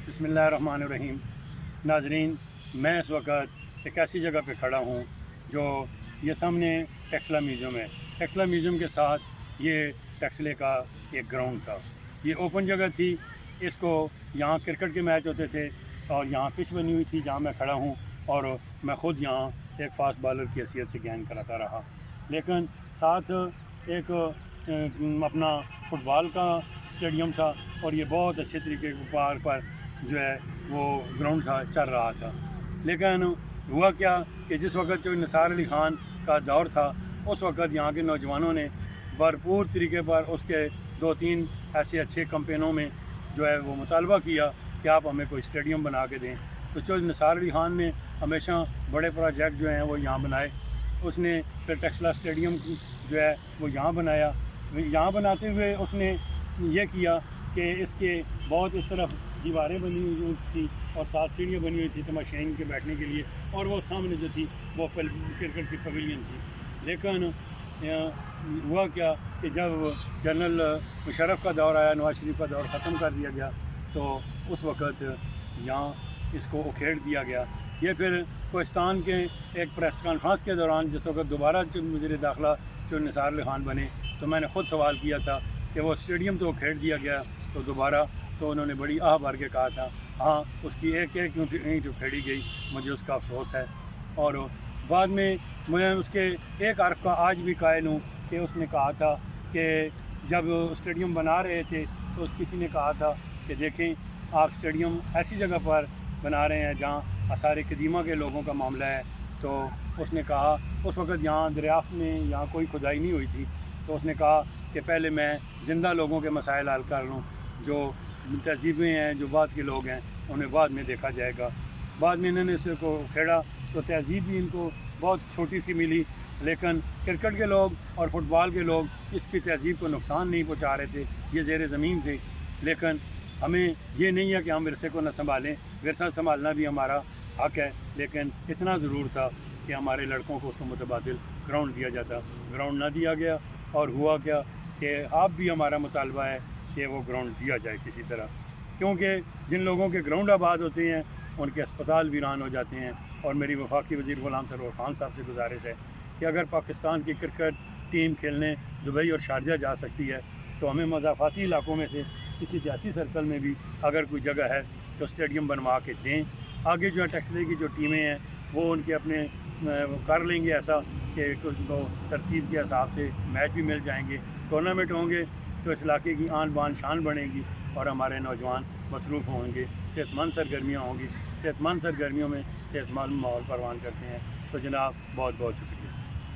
बिस्मिल्लाहिर्रहमानिर्रहीम। नाजरीन, मैं इस वक्त एक ऐसी जगह पे खड़ा हूँ जो ये सामने टेक्सला म्यूज़ियम है। टेक्सला म्यूज़ियम के साथ ये टेक्सले का एक ग्राउंड था। ये ओपन जगह थी। इसको यहाँ क्रिकेट के मैच होते थे और यहाँ पिच बनी हुई थी जहाँ मैं खड़ा हूँ, और मैं ख़ुद यहाँ एक फास्ट बॉलर की हैसियत से गेंद कराता रहा। लेकिन साथ एक अपना फुटबॉल का स्टेडियम था और ये बहुत अच्छे तरीके के पार पर जो है वो ग्राउंड था, चल रहा था। लेकिन हुआ क्या कि जिस वक्त जो निसार अली ख़ान का दौर था, उस वक्त यहाँ के नौजवानों ने भरपूर तरीके पर उसके 2-3 ऐसे अच्छे कैंपेनों में जो है वो मुतालबा किया कि आप हमें कोई स्टेडियम बना के दें। तो जो निसार अली ख़ान ने हमेशा बड़े प्रोजेक्ट जो हैं वो यहाँ बनाए। उसने फिर टेक्सला स्टेडियम जो है वो यहाँ बनाया। यहाँ बनाते हुए उसने ये किया कि इसके बहुत इस तरफ दीवारें बनी हुई थी और 7 सीढ़ियाँ बनी हुई थी तमाशाईन के बैठने के लिए, और वो सामने जो थी वो क्रिकेट की पवेलियन थी। लेकिन हुआ क्या कि जब जनरल मुशर्रफ का दौर आया, नवाज शरीफ का दौर ख़त्म कर दिया गया, तो उस वक़्त यहाँ इसको उखेड़ दिया गया। ये फिर कोहिस्तान के एक प्रेस कॉन्फ्रेंस के दौरान जिस वक्त दोबारा वज़ीर दाखिला जो निसार अली ख़ान बने, तो मैंने ख़ुद सवाल किया था कि वो स्टेडियम तो उखेड़ दिया गया तो दोबारा, तो उन्होंने बड़ी आह भर के कहा था हाँ उसकी एक ईंट उखेड़ी गई, मुझे उसका अफसोस है। और बाद में मैं उसके एक हर्फ का आज भी कायल हूँ कि उसने कहा था कि जब स्टेडियम बना रहे थे तो किसी ने कहा था कि देखें आप स्टेडियम ऐसी जगह पर बना रहे हैं जहाँ आसार कदीमा के लोगों का मामला है। तो उसने कहा उस वक़्त यहाँ दरियाफ़्त में यहाँ कोई खुदाई नहीं हुई थी, तो उसने कहा कि पहले मैं ज़िंदा लोगों के मसाइल हल कर लूँ, जो तहजीबें हैं, जो बाद के लोग हैं, उन्हें बाद में देखा जाएगा। बाद में इन्होंने इसको खेड़ा तो तहजीब भी इनको बहुत छोटी सी मिली, लेकिन क्रिकेट के लोग और फुटबॉल के लोग इसकी तहजीब को नुकसान नहीं पहुँचा रहे थे, ये ज़ेर ज़मीन थे। लेकिन हमें ये नहीं है कि हम विरसे को न संभालें, विरसा संभालना भी हमारा हक़ है, लेकिन इतना ज़रूर था कि हमारे लड़कों को उसको मुतबादिल ग्राउंड दिया जाता। ग्राउंड ना दिया गया, और हुआ क्या कि आप भी हमारा मुतालबा है कि वो ग्राउंड दिया जाए किसी तरह, क्योंकि जिन लोगों के ग्राउंड आबाद होते हैं उनके अस्पताल वीरान हो जाते हैं। और मेरी वफाकी वज़ीर ग़ुलाम सरवर ख़ान साहब से गुजारिश है कि अगर पाकिस्तान की क्रिकेट टीम खेलने दुबई और शारजा जा सकती है, तो हमें मज़ाफ़ाती इलाकों में से किसी देहाती सर्कल में भी अगर कोई जगह है तो स्टेडियम बनवा के दें। आगे जो है टेक्सले की जो टीमें हैं वो उनके अपने कर लेंगे ऐसा कि उनको तरतीब के हिसाब से मैच भी मिल जाएंगे, टूर्नामेंट होंगे, तो इस इलाके की आन बान शान बढ़ेगी और हमारे नौजवान मसरूफ़ होंगे, सेहतमंद सरगर्मियाँ होंगी। सेहतमंद सरगर्मियों में सेहतमंद माहौल परवान करते हैं। तो जनाब बहुत बहुत शुक्रिया।